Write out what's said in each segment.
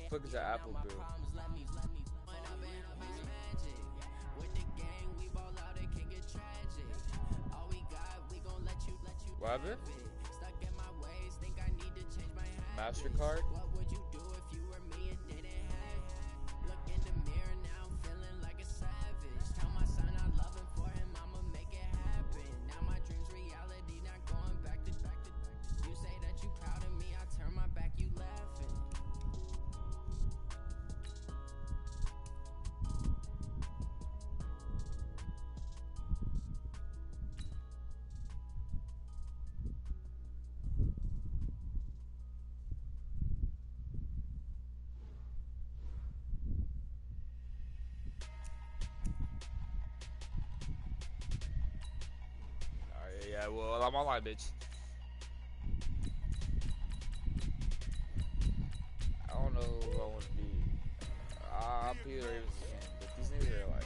fuck is that Apple bill? What happened? MasterCard? Yeah, well, I'm online, bitch. I don't know who I want to be. I'm Peter Ravens again, but these niggas are like.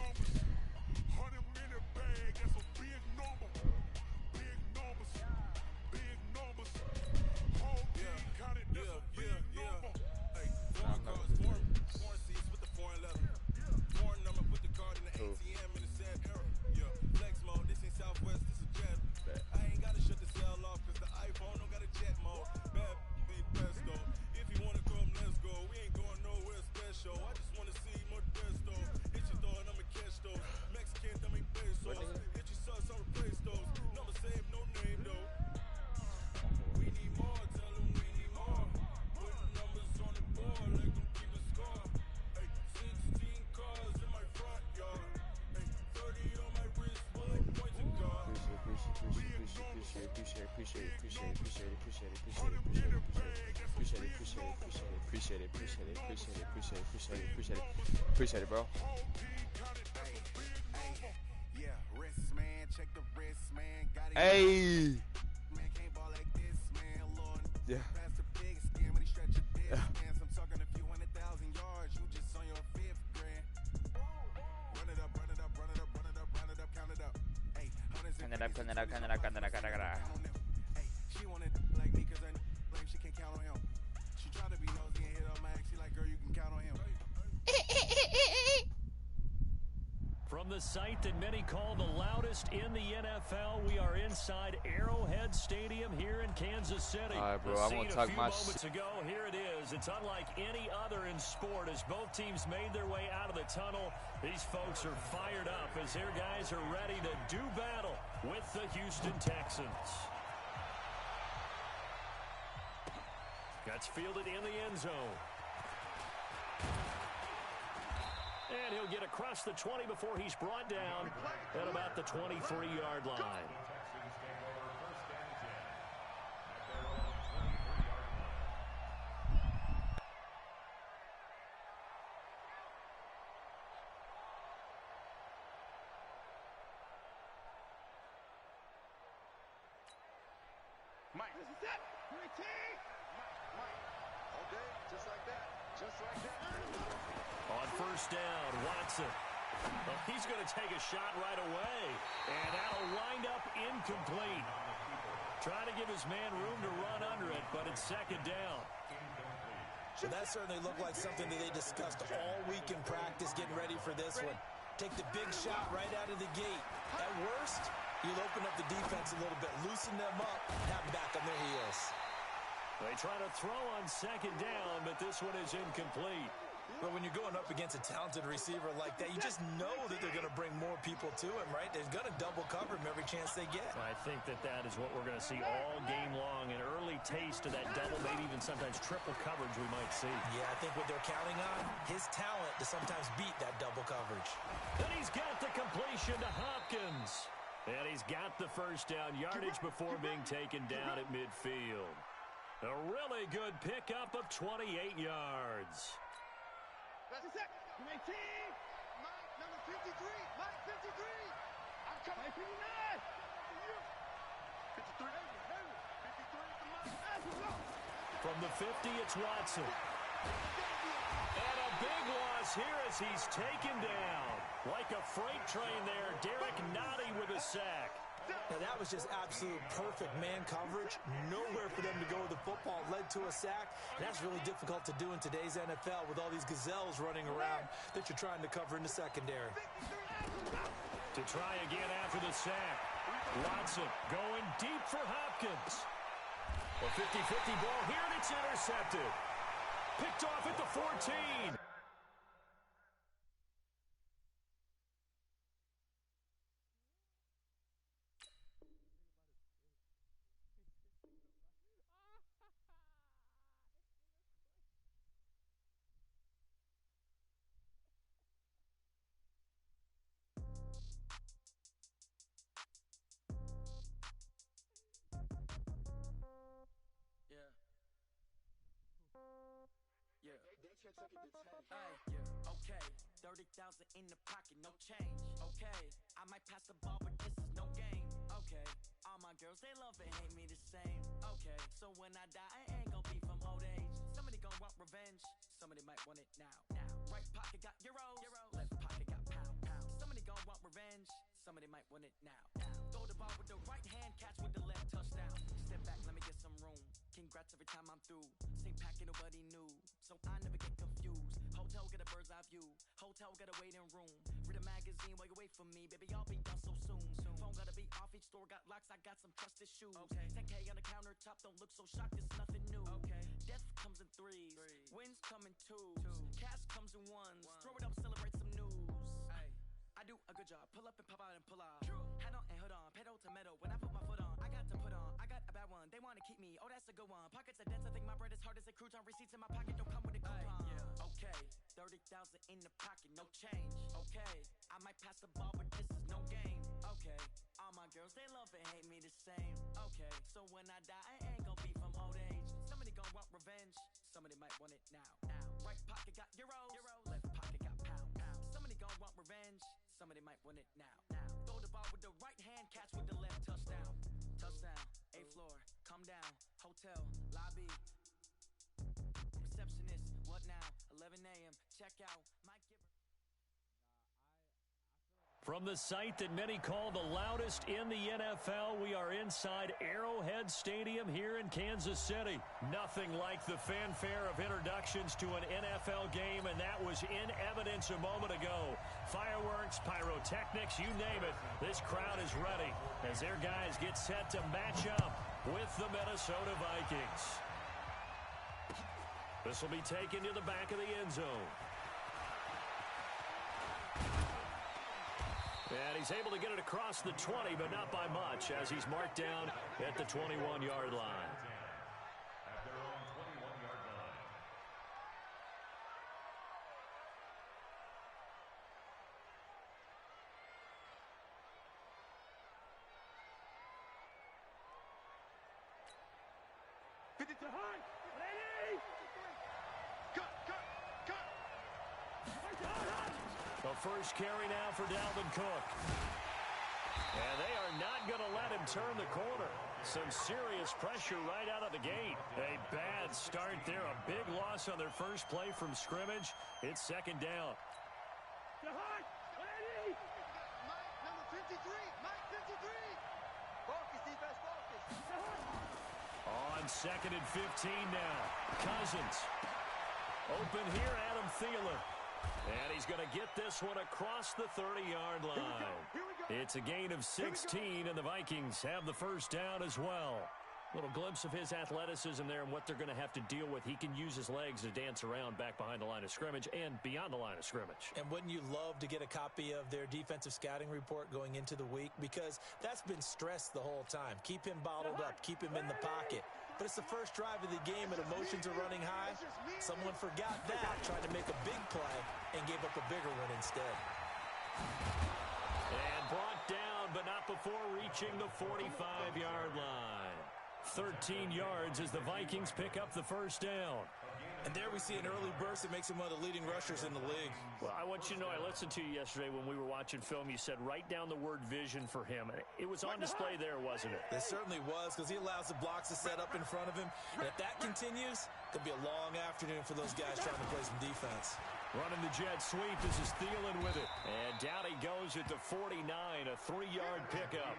I ain't gotta shut the cell off cause the iPhone don't got a jet mode. Bad be presto. If you wanna come, let's go. We ain't going nowhere special. I just wanna see more presto. Hit your thought, I'ma catch those. Mexican, dumb me pesos. Hit your sus, I'll replace those. Number save, no name though. We need more, tell them we need more. Putting numbers on the board like I'm keeping score. Hey, 16 cars in my front yard. Hey, 30 on my wrist, one pointing guard. Appreciate it, bro. Yeah, wrist man, check the wrist man. Got it. Hey. Man can't ball like this, man. Lord, yeah. Pass the big skin when he stretch your dick, man. So I'm talking a few 100,000 yards. You just on your 5th grand. Run it up, run it up, run it up, run it up, run it up, count it up. Hey, hundreds and hey, she wanted like me cause I claim she can't count on him. She tried to be nosy and hit up my ex. She like, girl, you can count on him. From the site that many call the loudest in the NFL, we are inside Arrowhead Stadium here in Kansas City. All right, bro, I'm going to talk my shit. Moments ago, here it is. It's unlike any other in sport. As both teams made their way out of the tunnel, these folks are fired up as their guys are ready to do battle with the Houston Texans. That's fielded in the end zone. And he'll get across the 20 before he's brought down at about the 23-yard line. Mike, this is it. Mike. Okay, just like that. Just like that. On first down, Watson. Well, he's going to take a shot right away. And that'll wind up incomplete. Trying to give his man room to run under it, but it's second down. Well, that certainly looked like something that they discussed all week in practice, getting ready for this one. Take the big shot right out of the gate. At worst, you'll open up the defense a little bit, loosen them up, have them back on their heels. They try to throw on second down, but this one is incomplete. But when you're going up against a talented receiver like that, you just know that they're going to bring more people to him, right? They're going to double cover him every chance they get. I think that is what we're going to see all game long, an early taste of that double, maybe even sometimes triple coverage we might see. Yeah, I think what they're counting on, his talent to sometimes beat that double coverage. And he's got the completion to Hopkins. And he's got the first down yardage before being taken down at midfield. A really good pickup of 28 yards. That's it. 19. Mike, number 53. Mike, 53. I'm coming. 59. 53. 53. From the 50, it's Watson. And a big loss here as he's taken down. Like a freight train there, Derek Nottie with a sack. Now, that was just absolute perfect man coverage. Nowhere for them to go with the football. Led to a sack. And that's really difficult to do in today's NFL with all these gazelles running around that you're trying to cover in the secondary. To try again after the sack. Watson going deep for Hopkins. A 50-50 ball here, and it's intercepted. Picked off at the 14. Okay, 30,000 in the pocket, no change. Okay, I might pass the ball, but this is no game. Okay, all my girls, they love and hate me the same. Okay, so when I die, I ain't gon' be from old age. Somebody gon' want revenge, somebody might want it now. Right pocket got euros, left pocket got pound. Somebody gon' want revenge, somebody might want it now. Throw the ball with the right hand, catch with the left, touchdown. Step back, let me get some room. Congrats every time I'm through. Same packet, nobody knew, so I never get confused. Hotel get a bird's eye view. Hotel get a waiting room. Read a magazine while you wait for me, baby. I'll be done so soon. Phone gotta be off. Each store got locks. I got some trusted shoes. 10K on the countertop. Don't look so shocked. It's nothing new. Death comes in threes. Wins come in twos. Cash comes in ones. Throw it up, celebrate some news. I do a good job. Pull up and pop out and pull out. Head on and hood on. Pedal to metal. When I put my foot on, I got to put on. I got a bad one. They want to keep me. Oh, that's a good one. Pockets are dense. I think my bread is hard as a crouton. Receipts in my pocket don't come with a coupon. Okay, 30,000 in the pocket, no change. Okay, I might pass the ball, but this is no game. Okay, all my girls, they love and hate me the same. Okay, so when I die, I ain't gon' be from old age. Somebody gon' want revenge. Somebody might want it now. Right pocket got euros. Left pocket got pound. Somebody gon' want revenge. Somebody might want it now. Throw the ball with the right hand, catch with the left, touchdown. Touchdown, 8th floor, come down. Hotel, lobby. Receptionist, what now? 11 a.m., check out. Might give her... From the site that many call the loudest in the NFL, we are inside Arrowhead Stadium here in Kansas City. Nothing like the fanfare of introductions to an NFL game, and that was in evidence a moment ago. Fireworks, pyrotechnics, you name it. This crowd is ready as their guys get set to match up with the Minnesota Vikings. This will be taken to the back of the end zone. And he's able to get it across the 20, but not by much, as he's marked down at the 21-yard line. At their own 21-yard line. The first carry now for Dalvin Cook. And they are not going to let him turn the corner. Some serious pressure right out of the gate. A bad start there. A big loss on their first play from scrimmage. It's second down. Mike, number 53. Mike, 53. Focus, defense, focus. On second and 15 now. Cousins. Open here, Adam Thielen. And he's going to get this one across the 30-yard line. It's a gain of 16, and the Vikings have the first down as well. Little glimpse of his athleticism there and what they're going to have to deal with. He can use his legs to dance around back behind the line of scrimmage and beyond the line of scrimmage. And wouldn't you love to get a copy of their defensive scouting report going into the week? Because that's been stressed the whole time. Keep him bottled up. Keep him in the pocket. But it's the first drive of the game and emotions are running high. Someone forgot that, tried to make a big play, and gave up a bigger one instead. And brought down, but not before reaching the 45-yard line. 13 yards as the Vikings pick up the first down. And there we see an early burst that makes him one of the leading rushers in the league. Well, I want you to know, I listened to you yesterday when we were watching film. You said write down the word vision for him. It was on display there, wasn't it? It certainly was, because he allows the blocks to set up in front of him. And if that continues, it could be a long afternoon for those guys trying to play some defense. Running the jet sweep. This is Thielen with it. And down he goes at the 49, a 3-yard pickup.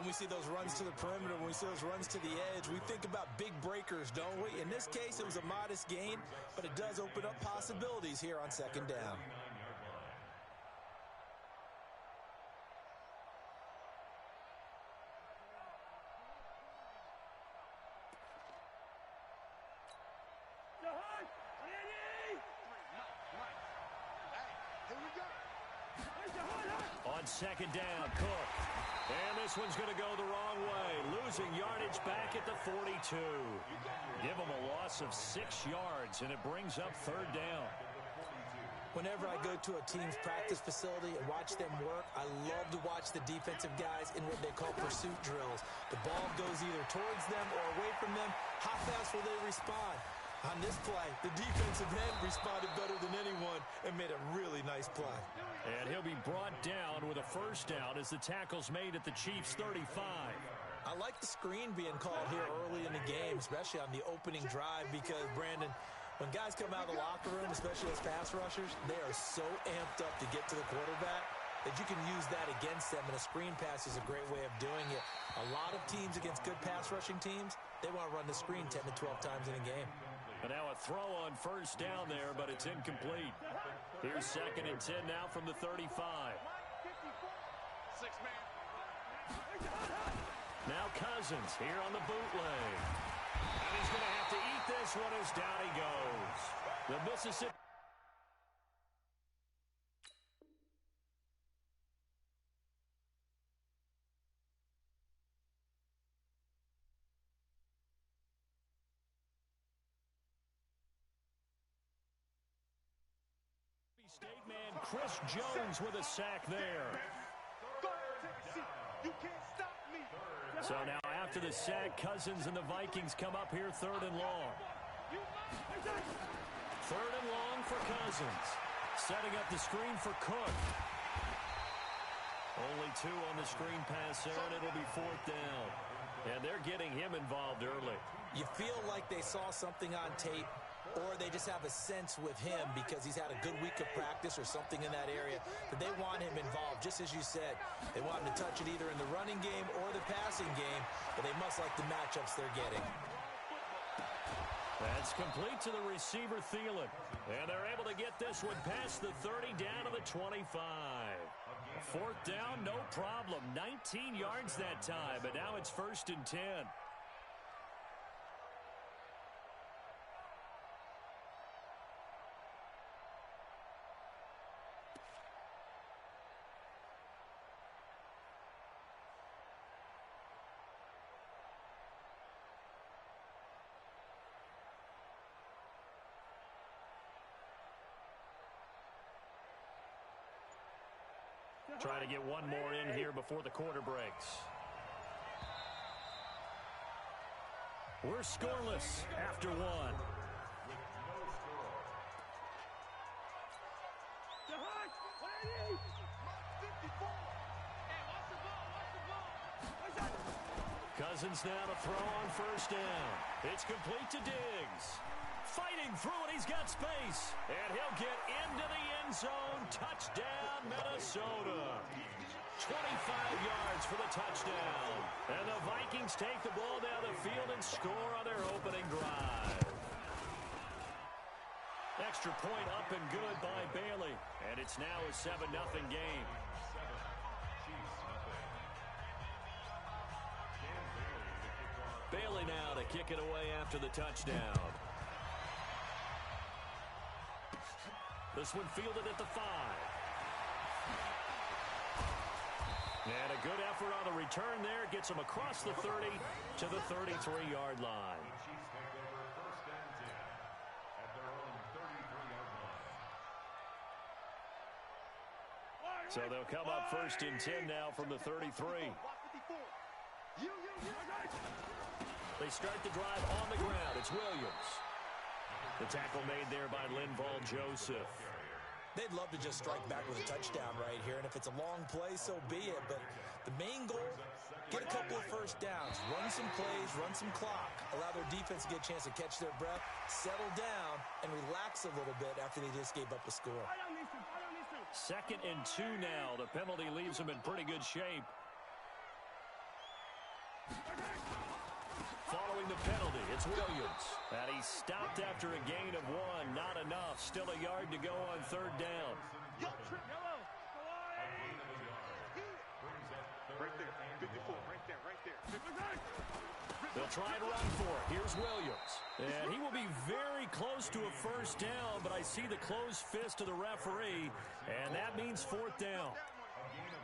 When we see those runs to the perimeter, when we see those runs to the edge, we think about big breakers, don't we? In this case, it was a modest gain, but it does open up possibilities here on second down. On second down, Cook. And this one's going to go the wrong way. Losing yardage back at the 42. Give them a loss of 6 yards, and it brings up third down. Whenever I go to a team's practice facility and watch them work, I love to watch the defensive guys in what they call pursuit drills. The ball goes either towards them or away from them. How fast will they respond? On this play, the defensive end responded better than anyone and made a really nice play. And he'll be brought down with a first down as the tackle's made at the Chiefs' 35. I like the screen being called here early in the game, especially on the opening drive, because, Brandon, when guys come out of the locker room, especially as pass rushers, they are so amped up to get to the quarterback that you can use that against them, and a screen pass is a great way of doing it. A lot of teams against good pass rushing teams, they want to run the screen 10 to 12 times in a game. And now a throw on first down there, but it's incomplete. Here's second and 10 now from the 35. 6-man. Now Cousins here on the bootleg. And he's going to have to eat this one as down he goes. The Mississippi... State man Chris Jones with a sack there. You can't stop me. So now after the sack, Cousins and the Vikings come up here third and long. Third and long for Cousins. Setting up the screen for Cook. Only 2 on the screen pass there, and it'll be fourth down. And they're getting him involved early. You feel like they saw something on tape, or they just have a sense with him because he's had a good week of practice or something in that area that they want him involved. Just as you said, they want him to touch it either in the running game or the passing game, but they must like the matchups they're getting. That's complete to the receiver, Thielen. And they're able to get this one past the 30 down to the 25. Fourth down, no problem. 19 yards that time, but now it's first and 10. Trying to get one more in here before the quarter breaks. We're scoreless after one. Cousins now to throw on first down. It's complete to Diggs. Fighting through it, he's got space. And he'll get into the end zone. Touchdown, Minnesota. 25 yards for the touchdown. And the Vikings take the ball down the field and score on their opening drive. Extra point up and good by Bailey. And it's now a 7-0 game. Bailey now to kick it away after the touchdown. This one fielded at the 5. And a good effort on the return there. Gets him across the 30 to the 33-yard line. So they'll come up first and 10 now from the 33. They start the drive on the ground. It's Williams. The tackle made there by Linval Joseph. They'd love to just strike back with a touchdown right here, and if it's a long play, so be it. But the main goal, get a couple of first downs, run some plays, run some clock, allow their defense to get a chance to catch their breath, settle down, and relax a little bit after they just gave up a score. Second and 2 now. The penalty leaves them in pretty good shape. Following the penalty, it's Williams. And he's stopped after a gain of 1. Not enough. Still a yard to go on 3rd down. Right there, 54, right there. They'll try and run for it. Here's Williams. And he will be very close to a 1st down, but I see the closed fist of the referee, and that means 4th down.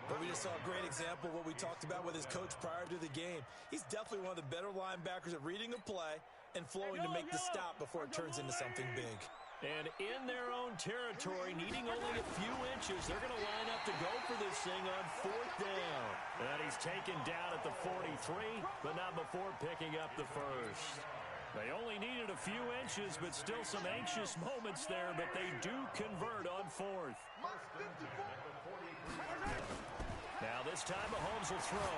But we just saw a great example of what we talked about with his coach prior to the game. He's definitely one of the better linebackers at reading a play and flowing to make the stop before it turns into something big. And in their own territory, needing only a few inches, they're going to line up to go for this thing on 4th down. And he's taken down at the 43, but not before picking up the 1st. They only needed a few inches, but still some anxious moments there, but they do convert on 4th. Now this time Mahomes will throw.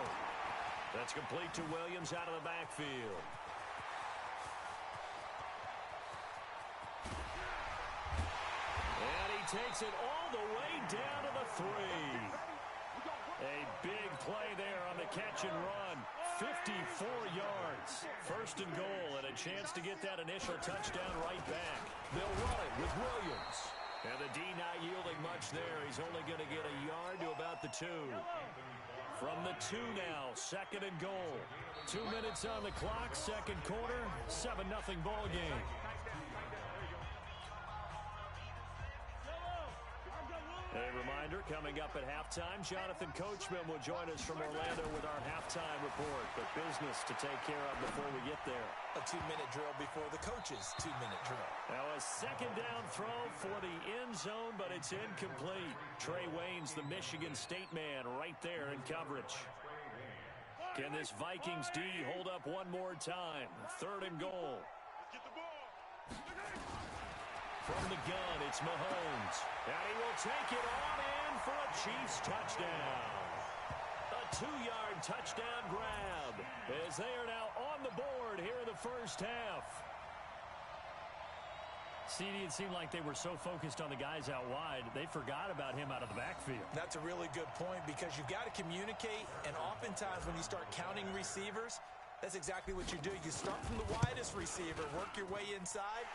That's complete to Williams out of the backfield. And he takes it all the way down to the 3. A big play there on the catch and run. 54 yards. 1st and goal, and a chance to get that initial touchdown right back. They'll run it with Williams. And the D not yielding much there. He's only going to get a yard to about the 2. From the 2 now, 2nd and goal. 2 minutes on the clock, 2nd quarter, 7-0 ball game. A reminder, coming up at halftime, Jonathan Coachman will join us from Orlando with our halftime report. But business to take care of before we get there. A 2-minute drill before the coach's 2-minute drill. Now a 2nd down throw for the end zone, but it's incomplete. Trey Waynes, the Michigan State man, right there in coverage. Can this Vikings D hold up one more time? 3rd and goal. From the gun, it's Mahomes. And he will take it on in for a Chiefs touchdown. A 2-yard touchdown grab as they are now on the board here in the 1st half. CD, it seemed like they were so focused on the guys out wide, they forgot about him out of the backfield. That's a really good point because you've got to communicate, and oftentimes when you start counting receivers, that's exactly what you do. You start from the widest receiver, work your way inside.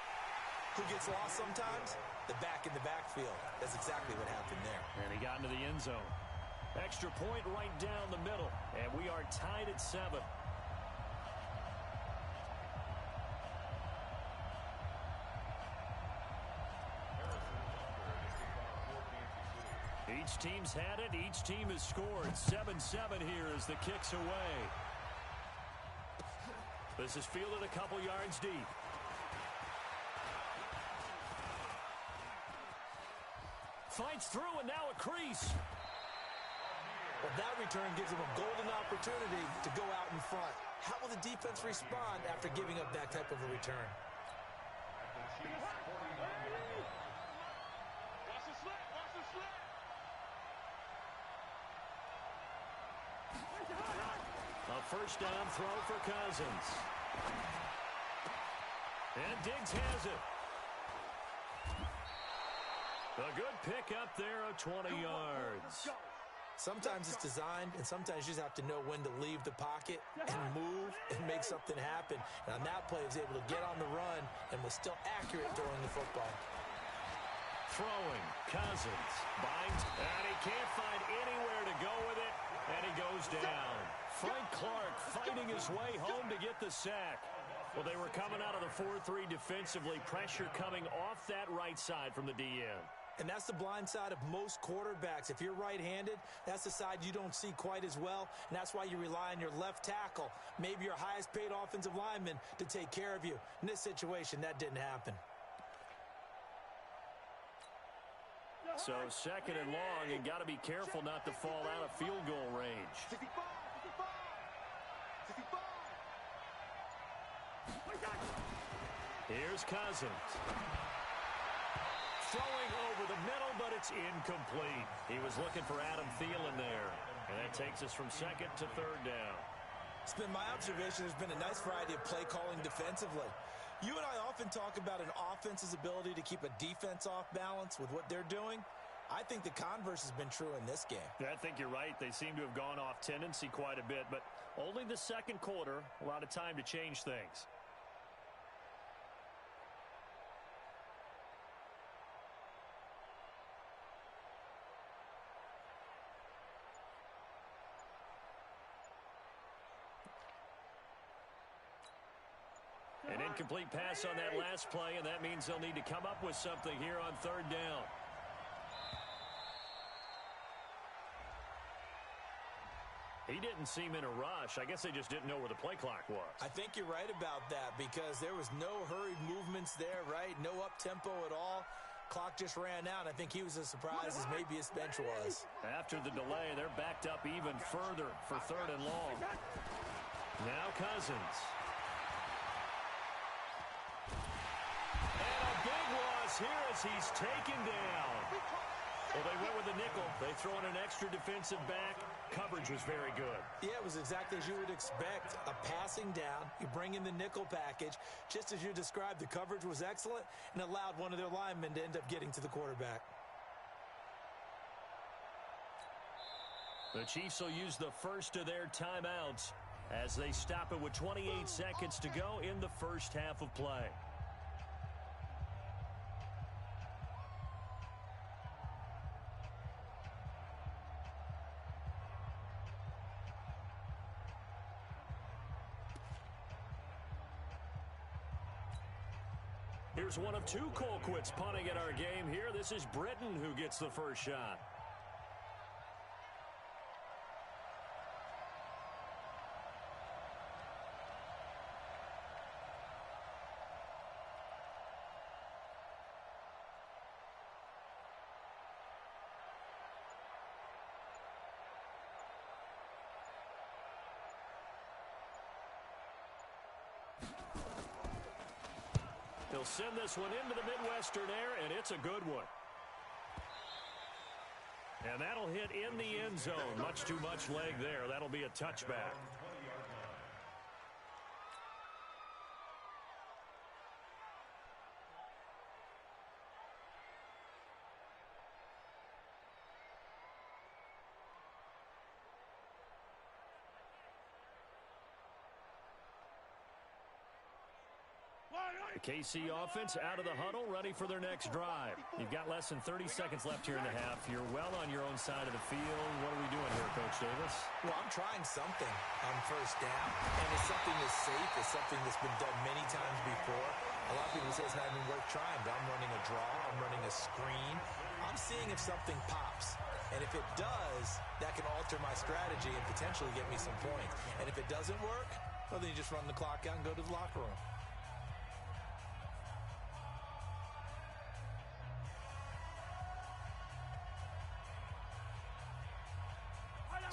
Who gets lost sometimes? The back in the backfield. That's exactly what happened there. And he got into the end zone. Extra point right down the middle. And we are tied at 7. Each team's had it. Each team has scored. 7-7 here as the kick's away. This is fielded a couple yards deep. Fights through, and now a crease. Well, that return gives them a golden opportunity to go out in front. How will the defense respond after giving up that type of a return? A 1st down throw for Cousins. And Diggs has it. A good pick up there of 20 yards. Sometimes it's designed, and sometimes you just have to know when to leave the pocket and move and make something happen. And on that play, he was able to get on the run and was still accurate throwing the football. Throwing, Cousins, binds, and he can't find anywhere to go with it, and he goes down. Frank Clark fighting his way home to get the sack. Well, they were coming out of the 4-3 defensively, pressure coming off that right side from the DN. And that's the blind side of most quarterbacks. If you're right-handed, that's the side you don't see quite as well, and that's why you rely on your left tackle, maybe your highest-paid offensive lineman, to take care of you. In this situation, that didn't happen. So 2nd and long, and got to be careful not to fall out of field goal range. 65. Here's Cousins. Throwing over the middle, but it's incomplete. He was looking for Adam Thielen there. And that takes us from 2nd to 3rd down. It's been my observation there's been a nice variety of play calling defensively. You and I often talk about an offense's ability to keep a defense off balance with what they're doing. I think the converse has been true in this game. I think you're right. They seem to have gone off tendency quite a bit, but Only the second quarter, a lot of time to change things. An incomplete pass on that last play, and that means they'll need to come up with something here on third down. He didn't seem in a rush. I guess they just didn't know where the play clock was. I think you're right about that because there was no hurried movements there, right? No up-tempo at all. Clock just ran out. I think he was as surprised as maybe his bench was. After the delay, they're backed up even further for third and long. Now Cousins. And a big loss here as he's taken down. Well, they went with a nickel. They throw in an extra defensive back. Coverage was very good. Yeah, it was exactly as you would expect. A passing down. You bring in the nickel package. Just as you described, the coverage was excellent and allowed one of their linemen to end up getting to the quarterback. The Chiefs will use the first of their timeouts as they stop it with 28 seconds to go in the first half of play. Here's one of two Colquitts punting at our game here. This is Britton who gets the first shot. He'll send this one into the Midwestern air, and it's a good one. And that'll hit in the end zone. Much too much leg there. That'll be a touchback. The KC offense out of the huddle, ready for their next drive. You've got less than 30 seconds left here in the half. You're well on your own side of the field. What are we doing here, Coach Davis? Well, I'm trying something on first down, and it's something that's safe. It's something that's been done many times before. A lot of people say it's not even worth trying, but I'm running a draw. I'm running a screen. I'm seeing if something pops. And if it does, that can alter my strategy and potentially get me some points. And if it doesn't work, well, then you just run the clock out and go to the locker room.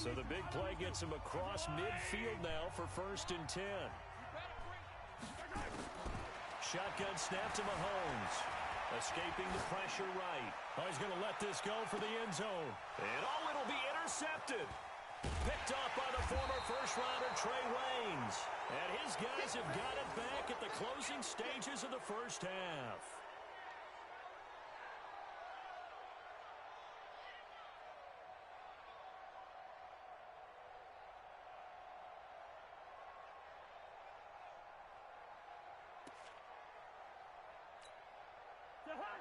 So the big play gets him across midfield now for 1st and 10. Shotgun snap to Mahomes. Escaping the pressure right. Oh, he's going to let this go for the end zone. And oh, it'll be intercepted. Picked off by the former first-rounder Trey Waynes. And his guys have got it back at the closing stages of the first half.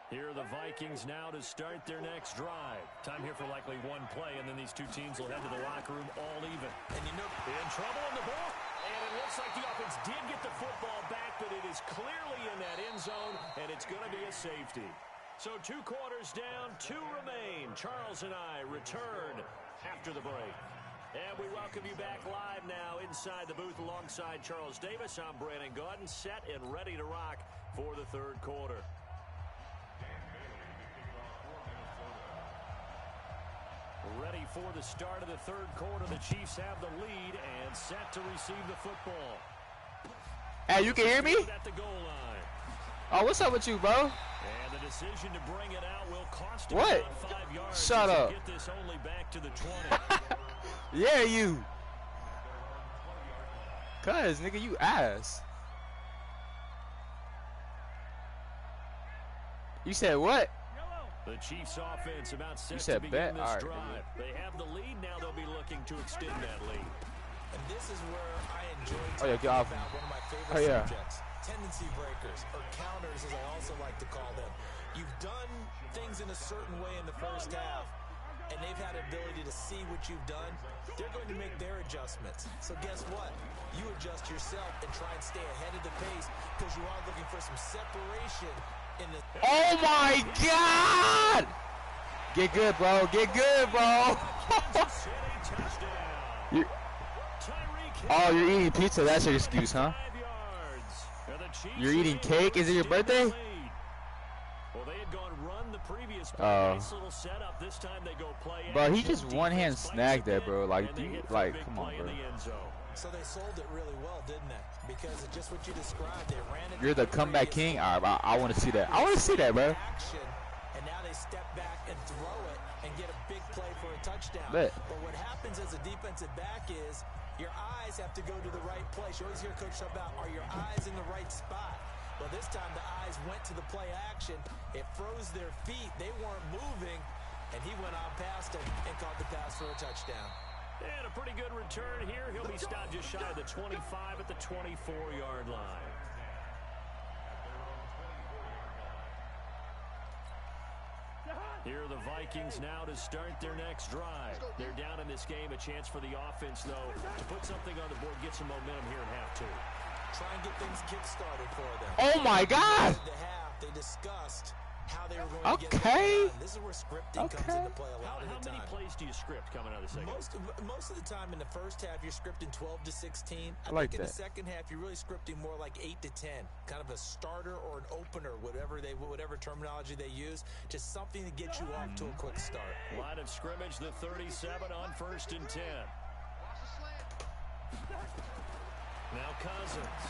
Here are the Vikings now to start their next drive. Time here for likely one play, and then these two teams will head to the locker room all even. And you know, in trouble on the ball. And it looks like the offense did get the football back, but it is clearly in that end zone, and it's going to be a safety. So 2 quarters down, 2 remain. Charles and I return after the break. And we welcome you back live now inside the booth alongside Charles Davis. I'm Brandon Gaudin, set and ready to rock for the third quarter. Ready for the start of the third quarter. The Chiefs have the lead and set to receive the football. Hey, you can hear me? At the goal line. Oh, what's up with you, bro? And the decision to bring it out will cost him What? about 5 yards. Shut up. Get this only back to the 20. Yeah, you. Cuz, nigga, you ass. You said what? The Chiefs offense about set You said to begin bet? this All right, drive. They have the lead. Now they'll be looking to extend that lead. And this is where I enjoy Oh, yeah, talking get off about me. one of my favorite Oh, yeah. subjects, tendency breakers, or counters as I also like to call them. You've done things in a certain way in the first half, and they've had the ability to see what you've done. They're going to make their adjustments. So guess what? You adjust yourself and try and stay ahead of the pace because you are looking for some separation in the... Oh, my God! Get good, bro. Get good, bro. Oh, you're eating pizza. That's your excuse, huh? You're eating cake? Is it your birthday? Well, they had gone run the previous play. Nice little setup. This time they go play. Bro, he just one-hand snagged that, bro. Like, come on, bro. So they sold it really well, didn't they? Because it's just what you described. They ran it. You're the comeback king. I want to see that. I want to see that, bro. Action, and now they step back and throw it and get a big play for a touchdown. But what happens as a defensive back is your eyes have to go to the right place. You always hear Coach talk about, are your eyes in the right spot? Well, this time the eyes went to the play action. It froze their feet. They weren't moving, and he went on past them and caught the pass for a touchdown. And a pretty good return here. He'll be stopped just shy of the 25 at the 24-yard line. Here are the Vikings now to start their next drive. They're down in this game. A chance for the offense, though, to put something on the board, get some momentum here in half two. Try and get things kick-started for them. Oh, my God. The half, they discussed how they were going to get it done. This is where scripting comes into play a lot of the time. How many plays do you script coming out of the second? Most of the time in the first half, you're scripting 12 to 16. I like think in that. the second half, you're really scripting more like 8 to 10. Kind of a starter or an opener, whatever terminology they use. Just something to get you off to a quick start. Line of scrimmage, the 37 on 1st and 10. Now Cousins.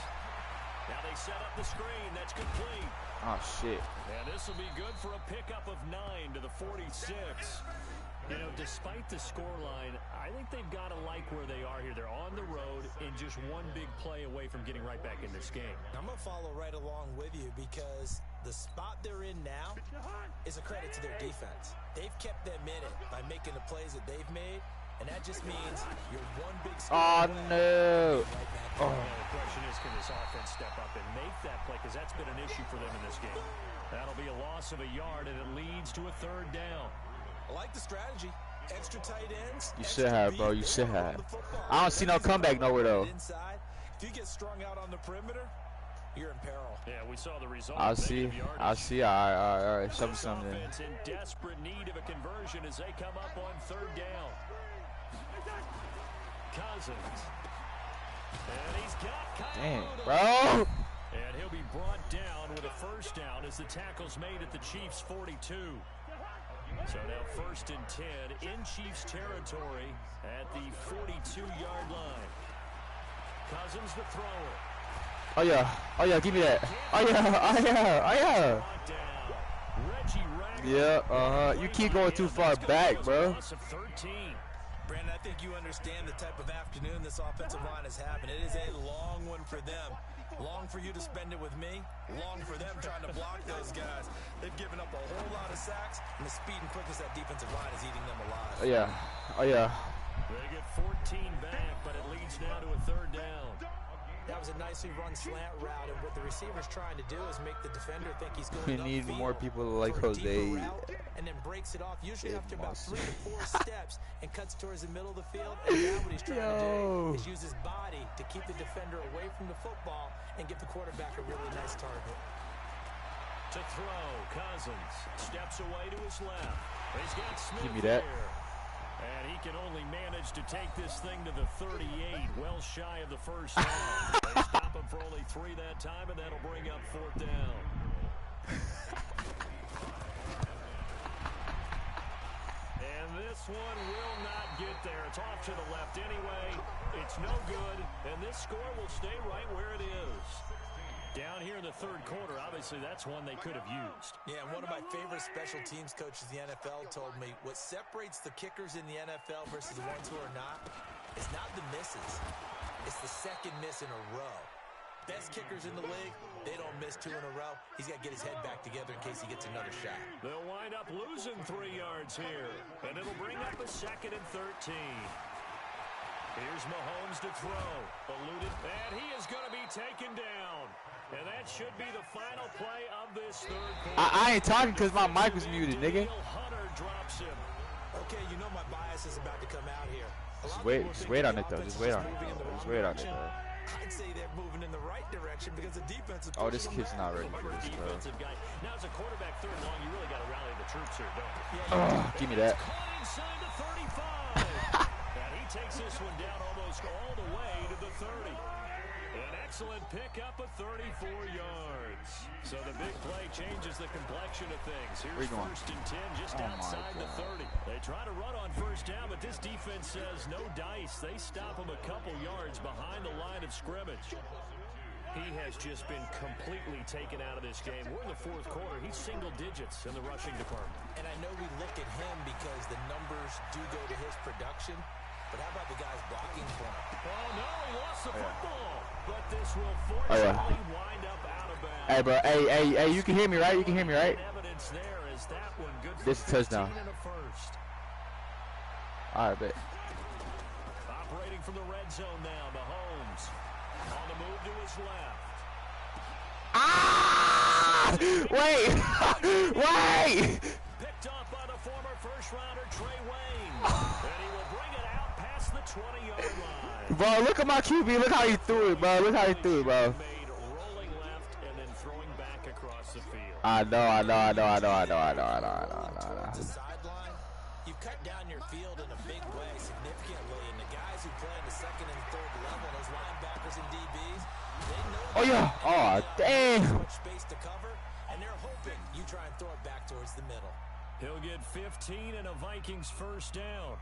Now they set up the screen. That's complete. Oh, shit. And this will be good for a pickup of 9 to the 46. You know, despite the scoreline, I think they've got to like where they are here. They're on the road and just one big play away from getting right back in this game. I'm going to follow right along with you because the spot they're in now is a credit to their defense. They've kept them in it by making the plays that they've made. And that just means you're one big score. Oh, no. Oh. The question is, can this offense step up and make that play? Because that's been an issue for them in this game. That'll be a loss of a yard, and it leads to a 3rd down. I like the strategy. Extra tight ends. You should have, bro. You should have. I don't see no comeback nowhere, though. Inside. If you get strung out on the perimeter, you're in peril. Yeah, we saw the result. I'll see. All right. Show me something. Offense in desperate need of a conversion as they come up on 3rd down. Cousins. And he's got Kyle. Damn, bro. And he'll be brought down with a 1st down as the tackle's made at the Chiefs' 42. So now 1st and 10 in Chiefs territory at the 42-yard line. Cousins the thrower. Oh, yeah, give me that. Oh, yeah. Yeah, you keep going too far back, bro. Brandon, I think you understand the type of afternoon this offensive line is having. It is a long one for them. Long for you to spend it with me. Long for them trying to block those guys. They've given up a whole lot of sacks, and the speed and quickness of that defensive line is eating them alive. Oh, yeah. They get 14 back, but it leads now to a 3rd down. That was a nicely run slant route, and what the receiver's trying to do is make the defender think he's We going need upfield more people like for a Jose. deeper route, and then breaks it off, usually after about 3 to 4 steps, and cuts towards the middle of the field. And now what he's trying to do is use his body to keep the defender away from the football and give the quarterback a really nice target. To throw, Cousins steps away to his left. He's got Smith. Give me that. Here. And he can only manage to take this thing to the 38, well shy of the 1st down. They stop him for only 3 that time, and that'll bring up 4th down. And this one will not get there. It's off to the left anyway. It's no good, and this score will stay right where it is. Down here in the 3rd quarter, obviously that's one they could have used. Yeah, and one of my favorite special teams coaches in the NFL told me what separates the kickers in the NFL versus the ones who are not is not the misses. It's the 2nd miss in a row. Best kickers in the league, they don't miss 2 in a row. He's got to get his head back together in case he gets another shot. They'll wind up losing 3 yards here, and it'll bring up a 2nd and 13. Here's Mahomes to throw. Eluded. And he is going to be taken down. And that should be the final play of this third quarter. I ain't talking because my mic was muted, nigga. Hunter drops him. Okay, you know my bias is about to come out here. Just wait on it, though. Just wait on it, though. Just wait on it, though. I'd say they're moving in the right direction because the defense is. Oh, this kid's not ready for this, bro. Now, as a quarterback third and long, you really got to rally the troops here, don't you? Oh, give me that. Caught inside the 35. And he takes this one down almost all the way to the 30. An excellent pickup of 34 yards. So the big play changes the complexion of things. Here's first and 10 just outside the 30. They try to run on first down, but this defense says no dice. They stop him a couple yards behind the line of scrimmage. He has just been completely taken out of this game. We're in the fourth quarter. He's single digits in the rushing department. And I know we look at him because the numbers do go to his production. But how about the guys blocking for him? Oh, no, he lost the football. But this will fortunately wind up out of bounds. Hey, bro, hey, you can hear me, right? You can hear me, right? Evidence there is that one good for this is a touchdown. All right, bet. Operating from the red zone now, Mahomes. On the move to his left. Ah! Wait! Wait! Picked off by the former first-rounder Trey Wayne. And he will bring it out past the 20-yard line. Bro, look at my QB. Look how he threw it, bro. Look how he threw it, bro. Made rolling left and then throwing back across the field. I know. Sideline, you've cut down your field in a big way significantly, and the guys who play in the second and third level, those linebackers and DBs, they know. Oh yeah. Oh damn. Much space to cover, and they're hoping you try and throw it back towards the middle. He'll get 15 and a Vikings first down.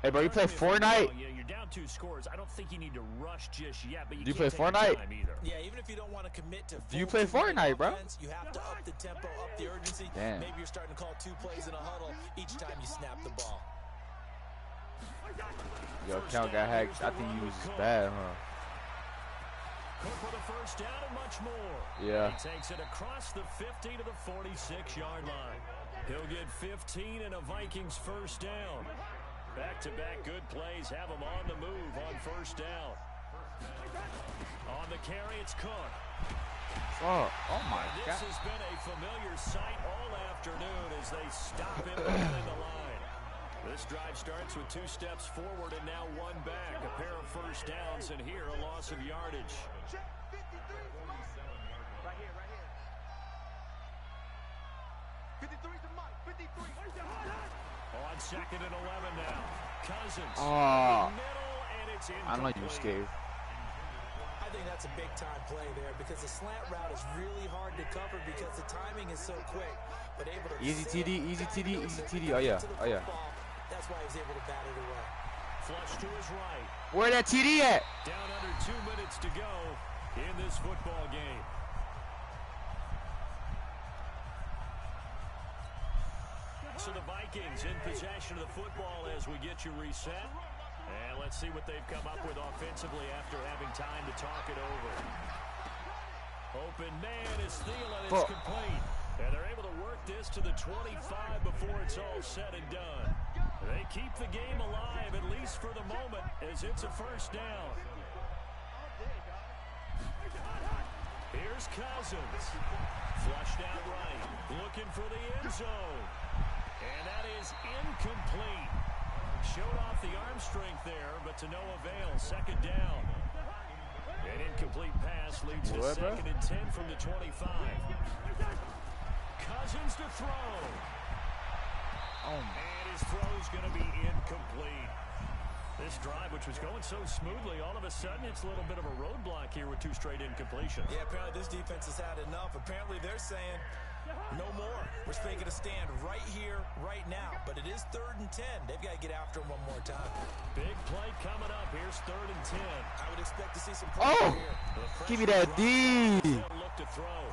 Hey, bro, you play Fortnite? Yeah, you're down 2 scores. I don't think you need to rush just yet, but you Do you can't play take Fortnite? your time either. Yeah, even if you don't want to commit to. Do you play Fortnite, bro? You have to up the tempo, up the urgency. Damn. Maybe you're starting to call 2 plays in a huddle each time you snap the ball. Yo, count got hacked. I think he was bad, huh? Cook for the first down and much more. Yeah. He takes it across the 50 to the 46-yard line. He'll get 15 and a Vikings first down. Back-to-back good plays have him on the move on first down. On the carry, it's Cook. Oh my This God. has been a familiar sight all afternoon as they stop him behind the line. This drive starts with 2 steps forward and now 1 back. A pair of first downs, and here a loss of yardage. Right here. 53 to Mike. 53. On second and 11 now. Cousins. Oh. Middle, and it's I don't know you scared. I think that's a big-time play there because the slant route is really hard to cover because the timing is so quick. But able to Easy TD, easy TD, easy TD. Oh yeah. That's why he was able to bat it away. Flush to his right. Where that TD at? Down under 2 minutes to go in this football game. So the Vikings in possession of the football as we get you reset. And let's see what they've come up with offensively after having time to talk it over. Open man is Thielen. It's complete. And they're able to work this to the 25 before it's all said and done. They keep the game alive, at least for the moment, as it's a first down. Here's Cousins. Flushed out right. Looking for the end zone. And that is incomplete. Showed off the arm strength there, but to no avail. Second down. An incomplete pass leads to second and 10 from the 25. Cousins to throw. And his throw's going to be incomplete. This drive, which was going so smoothly, all of a sudden it's a little bit of a roadblock here with 2 straight incompletions. Yeah, apparently this defense has had enough. Apparently they're saying no more. We're making a stand right here, right now. But it is 3rd and 10. They've got to get after him one more time. Big play coming up. Here's 3rd and 10. I would expect to see some pressure here. Give me that D. Look to throw.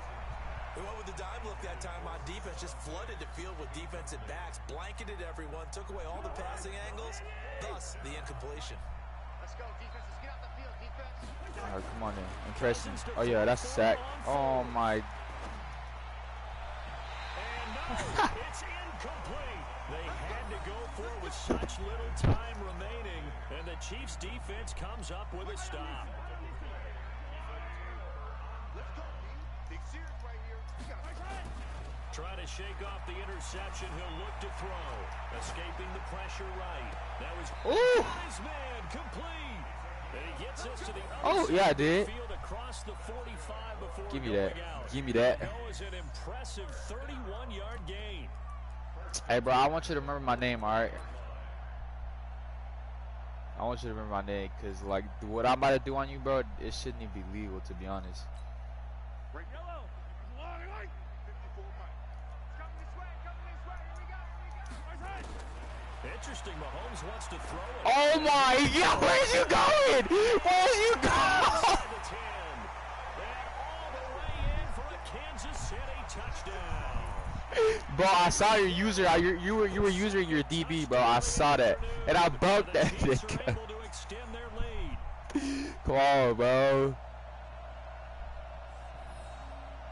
They went with the dime look that time on defense, just flooded the field with defensive backs, blanketed everyone, took away all the passing angles, thus the incompletion. Let's go, defense. Let's get out the field, defense. All right, come on then. Impressive. Oh yeah, that's a sack. Oh my. And no, It's incomplete. They had to go for it with such little time remaining, and the Chiefs defense comes up with a stop. Let's go, D. Big series right here. You got Trying to shake off the interception, he'll look to throw. Escaping the pressure right. That was his man complete. And he gets us to the other yeah, I side of the did. field across the 45 before Give me going that. out. Give me that. That was an impressive 31-yard gain. Hey, bro, I want you to remember my name, all right? I want you to remember my name, because, like, what I'm about to do on you, bro, it shouldn't even be legal, to be honest. Right yellow. 54 Mike. Coming this way. Here we go. Interesting, Mahomes wants to throw it. Oh, my God, where's you going? Where's you going? Inside the 10. And all the way in for a Kansas City touchdown. Bro, I saw your user. You were using your DB, bro. I saw that, and I bumped that Chiefs are nigga. able to extend their lead. Come on, bro.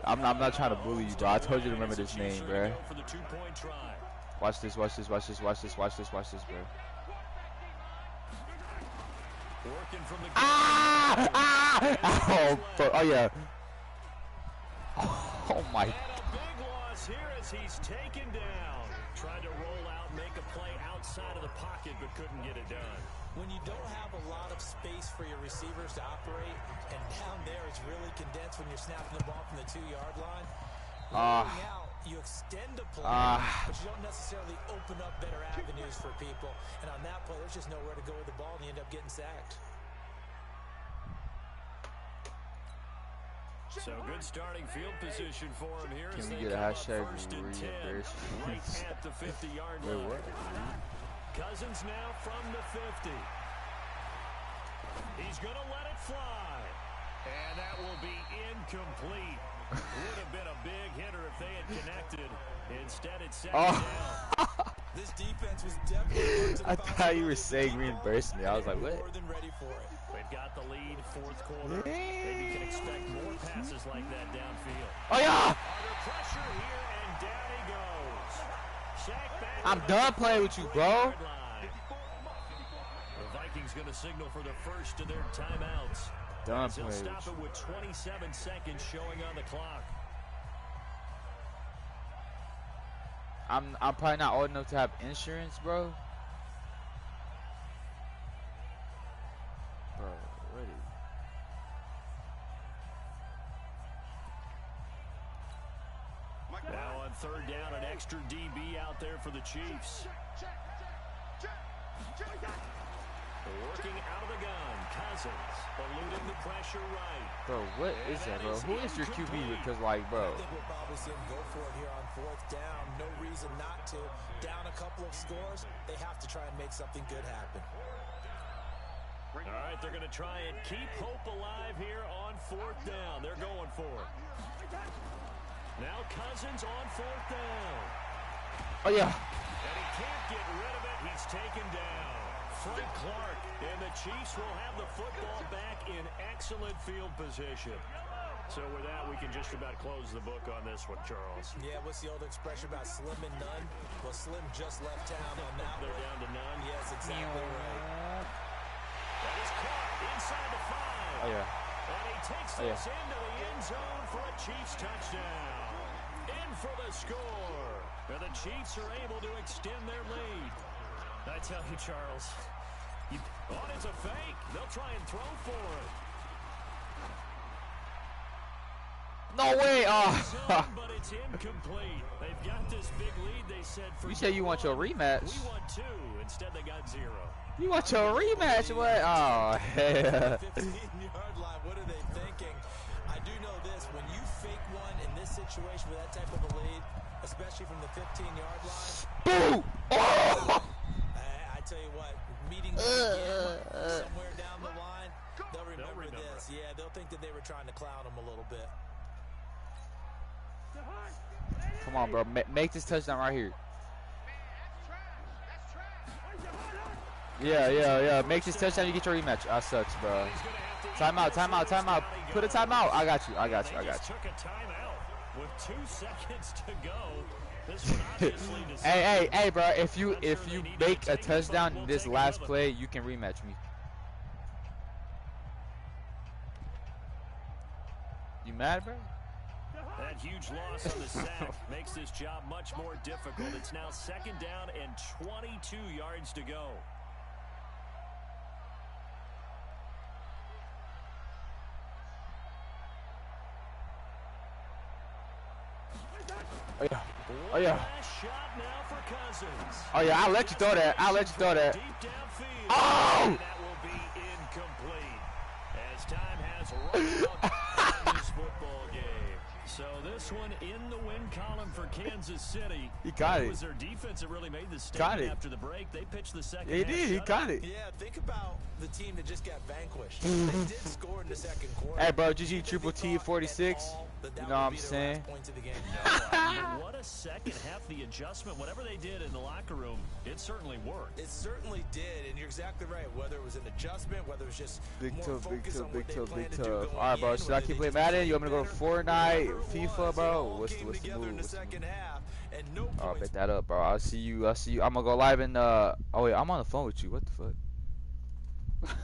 I'm not trying to bully you, bro. I told you to remember this name, bro. For the two-point try. Watch this, watch this, watch this, watch this, watch this, watch this, bro. Working from the Oh, fuck. Oh yeah. Oh my. And a big loss here as he's taken down. Tried to roll out, make a play outside of the pocket, but couldn't get it done. When you don't have a lot of space for your receivers to operate, and down there it's really condensed when you're snapping the ball from the 2-yard line, rolling out, you extend a play, but you don't necessarily open up better avenues for people. And on that play, there's just nowhere to go with the ball, and you end up getting sacked. So good starting field position for him here. Can as we they get a come up hashtag first and 10, reimbursement? right at the 50-yard Wait, line. what? Cousins now from the 50. He's going to let it fly. And that will be incomplete. Would have been a big hitter if they had connected. Instead, it's second down. This defense was definitely I thought you were saying reimbursement. I was like, what? more than ready for it. They've got the lead, fourth quarter. Maybe you can expect more passes like that downfield. Oh yeah! Under pressure here, and down he goes. Sack back. I'm done playing with you, bro. The Vikings going to signal for the first of their timeouts. Done They'll playing stop with it with 27 seconds showing on the clock. I'm probably not old enough to have insurance, bro. Bro, what is... Now on third down, an extra DB out there for the Chiefs. Working out of the gun, Cousins eluding the pressure right. Bro, what is that, bro? Who is your QB? Because, like, bro. I think we'll probably see him go for it here on fourth down. No reason not to. Down a couple of scores, they have to try and make something good happen. All right, they're going to try and keep hope alive here on fourth down. They're going for it. Now Cousins on fourth down. Oh, yeah. And he can't get rid of it. He's taken down. Frank Clark, and the Chiefs will have the football back in excellent field position. So with that, we can just about close the book on this one, Charles. Yeah, what's the old expression about slim and none? Well, Slim just left town on that They're one. down to none. Yes, exactly right. That is caught inside the 5. Oh, yeah. And he takes Oh, yeah. this into the end zone for a Chiefs touchdown. In for the score. And the Chiefs are able to extend their lead. I tell you, Charles, it's a fake. They'll try and throw for it. No way. Oh. But it's incomplete. They've got this big lead. They said for You said you want your rematch. We want 2. Instead, they got 0. You want your rematch? What? Oh, hell. 15-yard line, what are they thinking? I do know this. When you fake one in this situation with that type of a lead, especially from the 15-yard line, Boo! Oh! I tell you what, meeting again somewhere down the line, they'll remember this. Yeah, they'll think that they were trying to clown them a little bit. Come on, bro. Make this touchdown right here. Yeah. Make this touchdown. You get your rematch. That sucks, bro. Timeout. Put a timeout. I got you. They just took a timeout with 2 seconds to go. This one obviously Hey, bro! If you I'm sure they needed to make a take it, but touchdown we'll in this take last another. play, you can rematch me. You mad, bro? That huge loss on the sack makes this job much more difficult. It's now 2nd down and 22 yards to go. Oh yeah. Oh yeah. Last shot now for Cousins. Oh yeah. I'll let you throw that. I'll let you throw that. Deep downfield. Oh! And that will be incomplete as time has run out on this football game. So this one in the win column for Kansas City. He got It it. was their defense that really made the Got statement it. after the break. They pitched the second He half did. He shutout. got it. Yeah, think about the team that just got vanquished. They did score in the second quarter. Hey, bro. GG Triple T 46. You know what I'm saying? But what a second half, the adjustment, whatever they did in the locker room, it certainly worked. It certainly did, and you're exactly right. Whether it was an adjustment, whether it was just Big more tough, big focus tough, on big what they tough, planned big to do tough. going All right, bro. in, Should I whether keep they playing just Madden? You want me to go better, Fortnite, whatever it FIFA, was, bro? it all What's came the together move? in the What's the move? second half, and no I'll points. bet that up, bro. I'll see you. I'm gonna go live in. Oh wait, I'm on the phone with you. What the fuck?